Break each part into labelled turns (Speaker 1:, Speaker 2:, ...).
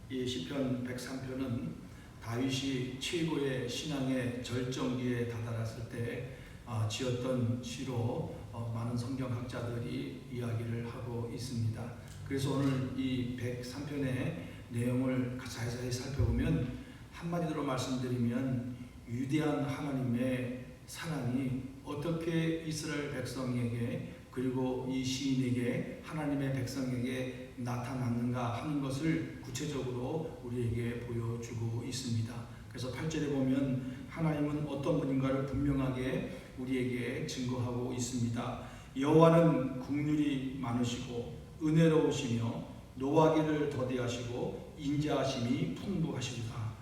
Speaker 1: 이 시편 103편은 다윗이 최고의 신앙의 절정기에 다다랐을 때 지었던 시로 많은 성경학자들이 이야기를 하고 있습니다. 그래서 오늘 이 103편의 내용을 자세히 살펴보면 한마디로 말씀드리면 위대한 하나님의 사랑이 어떻게 이스라엘 백성에게 그리고 이 시인에게 하나님의 백성에게 나타났는가 하는 것을 구체적으로 우리에게 보여주고 있습니다. 그래서 8절에 보면 하나님은 어떤 분인가를 분명하게 우리에게 증거하고 있습니다. 여호와는 긍휼이 많으시고 은혜로우시며 노하기를 더디하시고 인자하심이 풍부하시도다.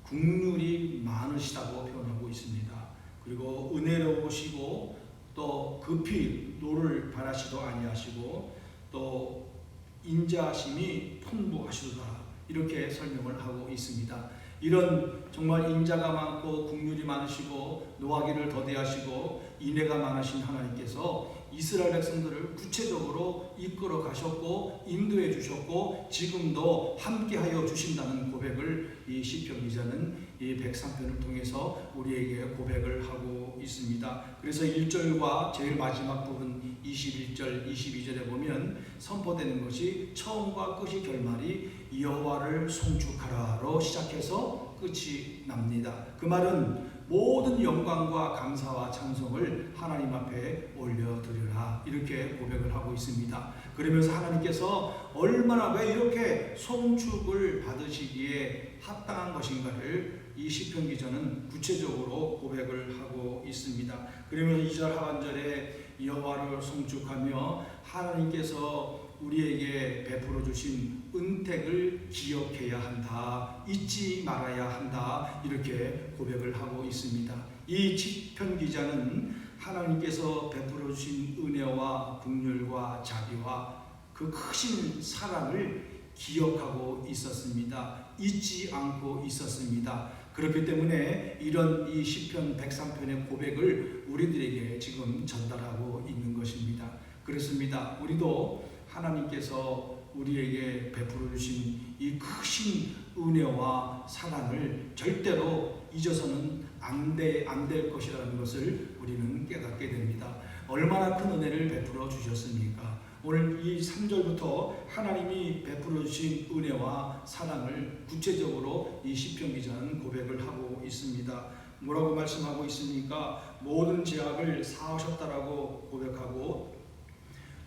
Speaker 1: 긍휼이 많으시다고 표현하고 있습니다. 그리고 은혜로우시고 또 급히 노를 바라시도 아니하시고 또 인자하심이 풍부하시도다, 이렇게 설명을 하고 있습니다. 이런 정말 인자가 많고 긍휼이 많으시고 노하기를 더디하시고 인애가 많으신 하나님께서 이스라엘 백성들을 구체적으로 이끌어 가셨고 인도해 주셨고 지금도 함께하여 주신다는 고백을 이 시편 기자는 이 103편을 통해서 우리에게 고백을 하고 있습니다. 그래서 1절과 제일 마지막 부분 21절, 22절에 보면 선포되는 것이 처음과 끝이 결말이 여호와를 송축하라로 시작해서 끝이 납니다. 그 말은 모든 영광과 감사와 찬송을 하나님 앞에 올려드리라, 이렇게 고백을 하고 있습니다. 그러면서 하나님께서 얼마나 왜 이렇게 송축을 받으시기에 합당한 것인가를 이 시편 기자는 구체적으로 고백을 하고 있습니다. 그러면서 2절 하반절에 여호와를 송축하며 하나님께서 우리에게 베풀어 주신 은택을 기억해야 한다, 잊지 말아야 한다, 이렇게 고백을 하고 있습니다. 이 시편 기자는 하나님께서 베풀어 주신 은혜와 긍휼과 자비와 그 크신 사랑을 기억하고 있었습니다. 잊지 않고 있었습니다. 그렇기 때문에 이런 이 시편 103편의 고백을 우리들에게 지금 전달하고 있는 것입니다. 그렇습니다. 우리도 하나님께서 우리에게 베풀어 주신 이 크신 은혜와 사랑을 절대로 잊어서는 안 될 것이라는 것을 우리는 깨닫게 됩니다. 얼마나 큰 은혜를 베풀어 주셨습니까? 오늘 이 3절부터 하나님이 베풀어 주신 은혜와 사랑을 구체적으로 이 시편 기자는 고백을 하고 있습니다. 뭐라고 말씀하고 있습니까? 모든 죄악을 사하셨다라고 고백하고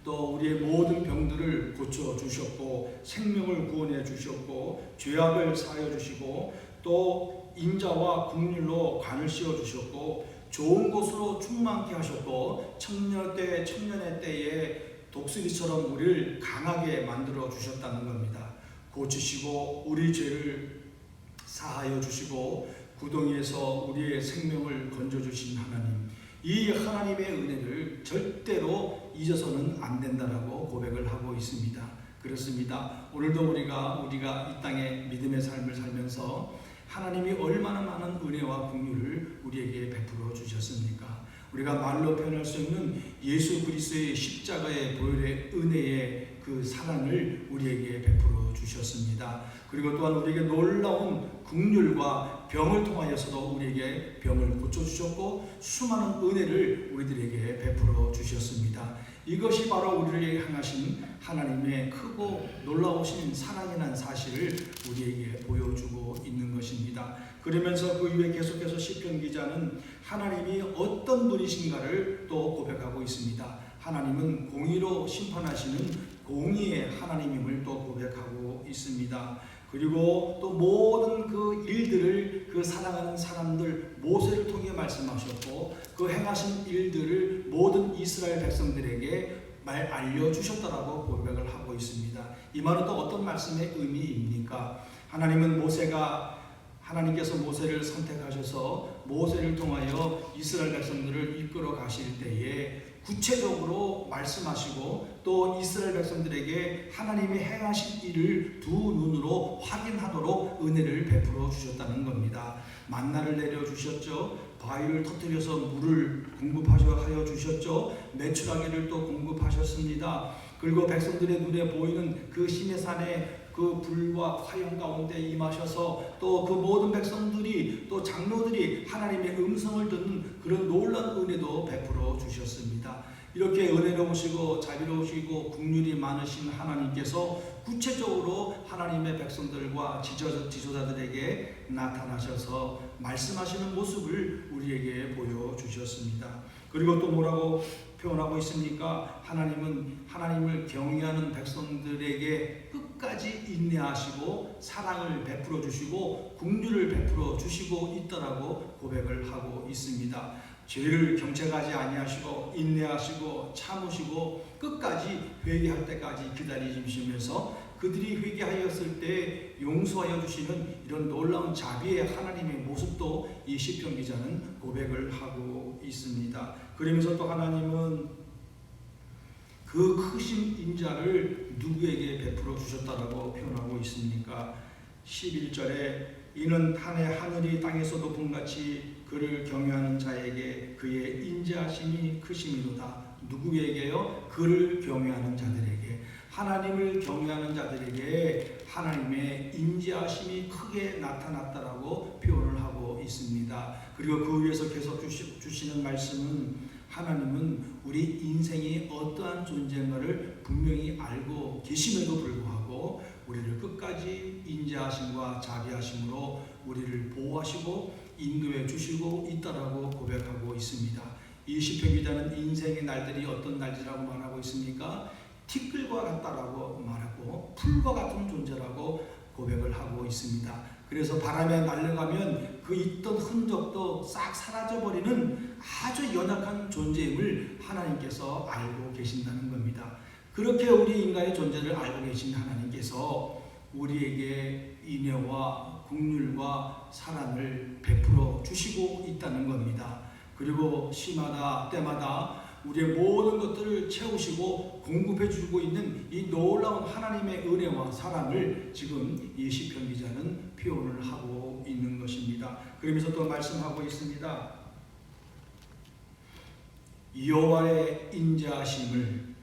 Speaker 1: 또 우리의 모든 병들을 고쳐주셨고 생명을 구원해 주셨고 죄악을 사하여 주시고 또 인자와 긍휼로 관을 씌워주셨고 좋은 곳으로 충만케 하셨고 청년의 때에 독수리처럼 우리를 강하게 만들어 주셨다는 겁니다. 고치시고 우리 죄를 사하여 주시고 구덩이에서 우리의 생명을 건져주신 하나님, 이 하나님의 은혜를 절대로 잊어서는 안 된다라고 고백을 하고 있습니다. 그렇습니다. 오늘도 우리가 이 땅에 믿음의 삶을 살면서 하나님이 얼마나 많은 은혜와 긍휼을 우리에게 베풀어 주셨습니까? 우리가 말로 표현할 수 없는 예수 그리스도의 십자가의 보혈의 은혜의 그 사랑을 우리에게 베풀어 주셨습니다. 그리고 또한 우리에게 놀라운 긍휼과 병을 통하여서도 우리에게 병을 고쳐주셨고 수많은 은혜를 우리들에게 베풀어 주셨습니다. 이것이 바로 우리를 향하신 하나님의 크고 놀라우신 사랑이라는 사실을 우리에게 보여주고 있는 것입니다. 그러면서 그 이후에 계속해서 시편 기자는 하나님이 어떤 분이신가를 또 고백하고 있습니다. 하나님은 공의로 심판하시는 공의의 하나님임을 또 고백하고 있습니다. 그리고 또 모든 그 일들을 그 사랑하는 사람들 모세를 통해 말씀하셨고 그 행하신 일들을 모든 이스라엘 백성들에게 알려주셨다라고 고백을 하고 있습니다. 이 말은 또 어떤 말씀의 의미입니까? 하나님께서 모세를 선택하셔서 모세를 통하여 이스라엘 백성들을 이끌어 가실 때에 구체적으로 말씀하시고 또 이스라엘 백성들에게 하나님이 행하신 일을 두 눈으로 확인하도록 은혜를 베풀어 주셨다는 겁니다. 만나를 내려주셨죠. 바위를 터뜨려서 물을 공급하여 주셨죠. 메추라기를 또 공급하셨습니다. 그리고 백성들의 눈에 보이는 그 시내산의 그 불과 화형 가운데 임하셔서 또 그 모든 백성들이 또 장로들이 하나님의 음성을 듣는 그런 놀라운 은혜도 베풀어 주셨습니다. 이렇게 은혜로우시고 자비로우시고 긍휼이 많으신 하나님께서 구체적으로 하나님의 백성들과 지도자들에게 나타나셔서 말씀하시는 모습을 우리에게 보여주셨습니다. 그리고 또 뭐라고 표현하고 있습니까? 하나님은 하나님을 경외하는 백성들에게 끝까지 인내하시고 사랑을 베풀어 주시고 긍휼을 베풀어 주시고 있다라고 고백을 하고 있습니다. 죄를 경책하지 아니하시고 인내하시고 참으시고 끝까지 회개할 때까지 기다리시면서 그들이 회개하였을 때 용서하여 주시는 이런 놀라운 자비의 하나님의 모습도 이 시편 기자는 고백을 하고 있습니다. 그러면서 또 하나님은 그 크신 인자를 누구에게 베풀어 주셨다라고 표현하고 있습니까? 11절에 이는 하늘이 땅에서도 본같이 그를 경외하는 자에게 그의 인자하심이 크심이로다. 누구에게요? 그를 경외하는 자들에게, 하나님을 경외하는 자들에게 하나님의 인자하심이 크게 나타났다라고 표현을 하고 있습니다. 그리고 그 위에서 계속 주시는 말씀은 하나님은 우리 인생이 어떠한 존재인가를 분명히 알고 계심에도 불구하고 우리를 끝까지 인자하심과 자비하심으로 우리를 보호하시고 인도해 주시고 있다라고 고백하고 있습니다. 이 시편 기자는 인생의 날들이 어떤 날이라고 말하고 있습니까? 티끌과 같다라고 말하고 풀과 같은 존재라고 고백을 하고 있습니다. 그래서 바람에 날아가면 그 있던 흔적도 싹 사라져버리는 아주 연약한 존재임을 하나님께서 알고 계신다는 겁니다. 그렇게 우리 인간의 존재를 알고 계신 하나님께서 우리에게 인애와 긍휼과 사랑을 베풀어 주시고 있다는 겁니다. 그리고 시마다 때마다 우리의 모든 것들을 채우시고 공급해 주고 있는 이 놀라운 하나님의 은혜와 사랑을 지금 이 시편 기자는 표현을 하고 있는 것입니다. 그러면서 또 말씀하고 있습니다. 여호와의 인자하심은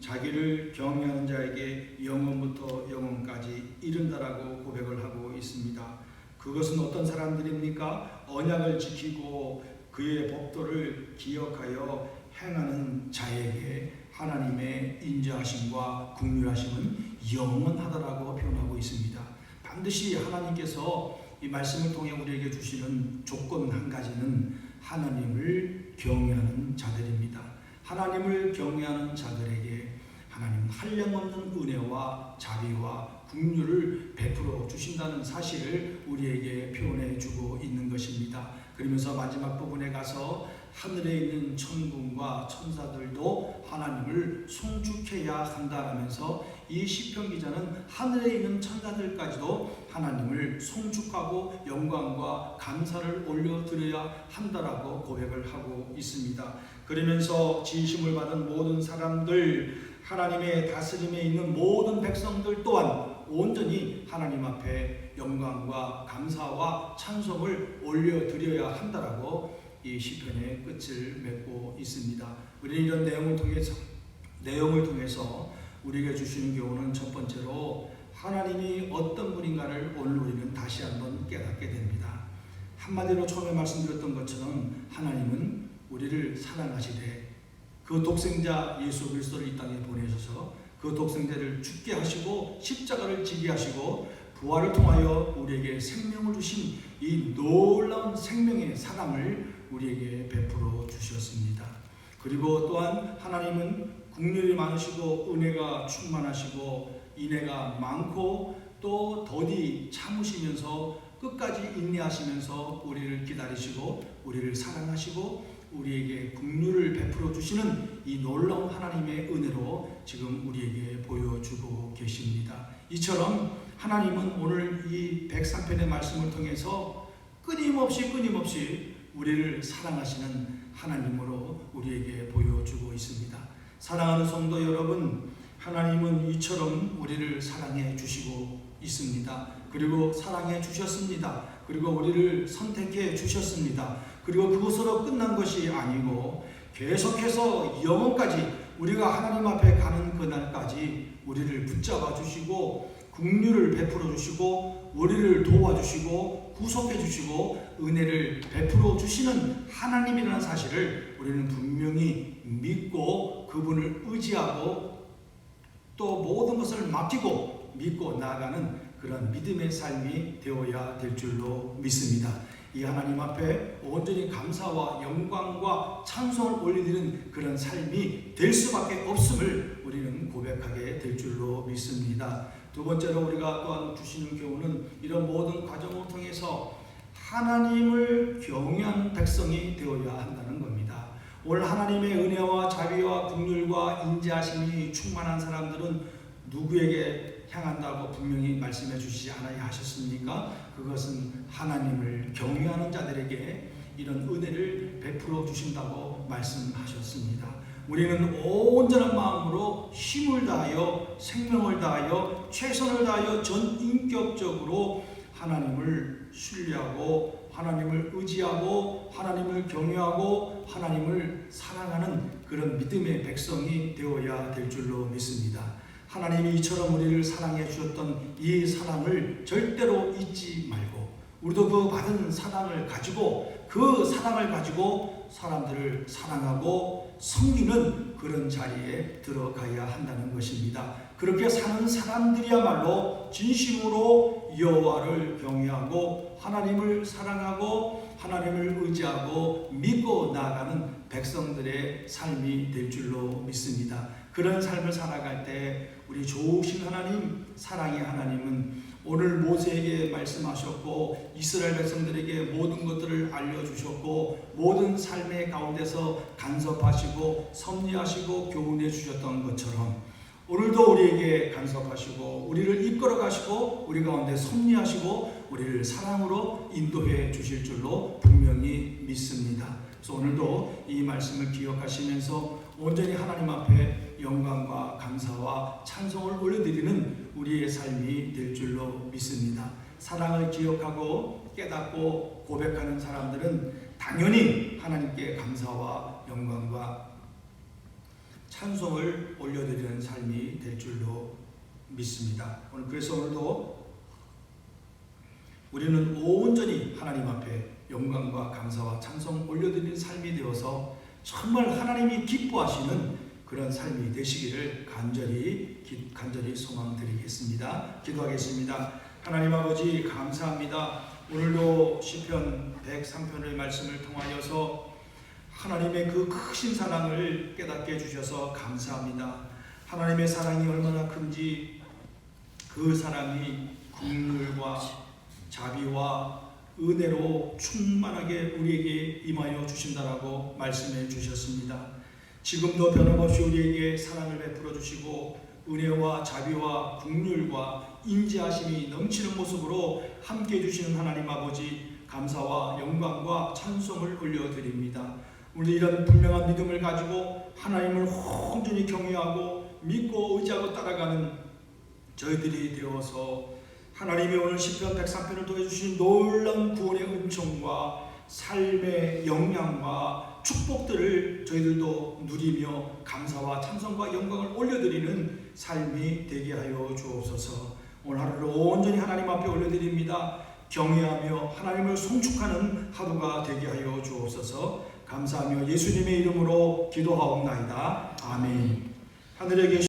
Speaker 1: 자기를 경외하는 자에게 영원부터 영원까지 이른다라고 고백을 하고 있습니다. 그것은 어떤 사람들입니까? 언약을 지키고 그의 법도를 기억하여 행하는 자에게 하나님의 인자하심과 긍휼하심은 영원하다라고 표현하고 있습니다. 반드시 하나님께서 이 말씀을 통해 우리에게 주시는 조건 한 가지는 하나님을 경외하는 자들입니다. 하나님을 경외하는 자들에게 하나님은 한량없는 은혜와 자비와 긍휼을 베풀어 주신다는 사실을 우리에게 표현해 주고 있는 것입니다. 그러면서 마지막 부분에 가서 하늘에 있는 천군과 천사들도 하나님을 송축해야 한다라면서 이 시편 기자는 하늘에 있는 천사들까지도 하나님을 송축하고 영광과 감사를 올려드려야 한다라고 고백을 하고 있습니다. 그러면서 지으심을 받은 모든 사람들, 하나님의 다스림에 있는 모든 백성들 또한 온전히 하나님 앞에 영광과 감사와 찬송을 올려드려야 한다라고 이 시편의 끝을 맺고 있습니다. 우리는 이런 내용을 통해서 우리에게 주시는 교훈은 첫 번째로 하나님이 어떤 분인가를 오늘 우리는 다시 한번 깨닫게 됩니다. 한마디로 처음에 말씀드렸던 것처럼 하나님은 우리를 사랑하시되 그 독생자 예수 그리스도를 이 땅에 보내셔서 그 독생자를 죽게 하시고 십자가를 지게 하시고 부활을 통하여 우리에게 생명을 주신 이 놀라운 생명의 사랑을 우리에게 베풀어 주셨습니다. 그리고 또한 하나님은 긍휼이 많으시고 은혜가 충만하시고 인애가 많고 또 더디 참으시면서 끝까지 인내하시면서 우리를 기다리시고 우리를 사랑하시고 우리에게 긍휼을 베풀어 주시는 이 놀라운 하나님의 은혜로 지금 우리에게 보여주고 계십니다. 이처럼 하나님은 오늘 이 103편의 말씀을 통해서 끊임없이 우리를 사랑하시는 하나님으로 우리에게 보여주고 있습니다. 사랑하는 성도 여러분, 하나님은 이처럼 우리를 사랑해 주시고 있습니다. 그리고 사랑해 주셨습니다. 그리고 우리를 선택해 주셨습니다. 그리고 그것으로 끝난 것이 아니고 계속해서 영원까지 우리가 하나님 앞에 가는 그날까지 우리를 붙잡아 주시고 긍휼을 베풀어 주시고 우리를 도와주시고 구속해 주시고 은혜를 베풀어 주시는 하나님이라는 사실을 우리는 분명히 믿고 그분을 의지하고 또 모든 것을 맡기고 믿고 나아가는 그런 믿음의 삶이 되어야 될 줄로 믿습니다. 이 하나님 앞에 온전히 감사와 영광과 찬송을 올려드리는 그런 삶이 될 수밖에 없음을 우리는 고백하게 될 줄로 믿습니다. 두 번째로 우리가 또한 주시는 교훈은 이런 모든 과정을 통해서 하나님을 경외하는 백성이 되어야 한다는 겁니다. 오늘 하나님의 은혜와 자비와 긍휼과 인자하심이 충만한 사람들은 누구에게 향한다고 분명히 말씀해 주시지 않아야 하셨습니까? 그것은 하나님을 경외하는 자들에게 이런 은혜를 베풀어 주신다고 말씀하셨습니다. 우리는 온전한 마음으로 힘을 다하여 생명을 다하여 최선을 다하여 전인격적으로 하나님을 신뢰하고 하나님을 의지하고 하나님을 경외하고 하나님을 사랑하는 그런 믿음의 백성이 되어야 될 줄로 믿습니다. 하나님이 이처럼 우리를 사랑해 주셨던 이 사랑을 절대로 잊지 말고 우리도 그 받은 사랑을 가지고 그 사랑을 가지고 사람들을 사랑하고 섬기는 그런 자리에 들어가야 한다는 것입니다. 그렇게 사는 사람들이야말로 진심으로 여호와를 경외하고 하나님을 사랑하고 하나님을 의지하고 믿고 나아가는 백성들의 삶이 될 줄로 믿습니다. 그런 삶을 살아갈 때 우리 좋으신 하나님, 사랑의 하나님은 오늘 모세에게 말씀하셨고 이스라엘 백성들에게 모든 것들을 알려주셨고 모든 삶의 가운데서 간섭하시고 섭리하시고 교훈해 주셨던 것처럼 오늘도 우리에게 간섭하시고 우리를 이끌어 가시고 우리 가운데 섭리하시고 우리를 사랑으로 인도해 주실 줄로 분명히 믿습니다. 그래서 오늘도 이 말씀을 기억하시면서 온전히 하나님 앞에 영광과 감사와 찬송을 올려드리는 우리의 삶이 될 줄로 믿습니다. 사랑을 기억하고 깨닫고 고백하는 사람들은 당연히 하나님께 감사와 영광과 찬송을 올려드리는 삶이 될 줄로 믿습니다. 그래서 오늘도 우리는 온전히 하나님 앞에 영광과 감사와 찬송 올려드리는 삶이 되어서 정말 하나님이 기뻐하시는 그런 삶이 되시기를 간절히 소망드리겠습니다. 기도하겠습니다. 하나님 아버지 감사합니다. 오늘도 시편 103편의 말씀을 통하여서 하나님의 그 크신 사랑을 깨닫게 해주셔서 감사합니다. 하나님의 사랑이 얼마나 큰지 그 사랑이 긍휼과 자비와 은혜로 충만하게 우리에게 임하여 주신다라고 말씀해 주셨습니다. 지금도 변함없이 우리에게 사랑을 베풀어 주시고 은혜와 자비와 긍휼과 인자하심이 넘치는 모습으로 함께 해주시는 하나님 아버지 감사와 영광과 찬송을 올려드립니다. 우리 이런 분명한 믿음을 가지고 하나님을 온전히 경외하고 믿고 의지하고 따라가는 저희들이 되어서 하나님이 오늘 시편 103편을 통해 주신 놀라운 구원의 은총과 삶의 영향과 축복들을 저희들도 누리며 감사와 찬송과 영광을 올려드리는 삶이 되게 하여 주옵소서. 오늘 하루를 온전히 하나님 앞에 올려드립니다. 경외하며 하나님을 송축하는 하루가 되게 하여 주옵소서. 감사하며 예수님의 이름으로 기도하옵나이다. 아멘. 하늘에 계신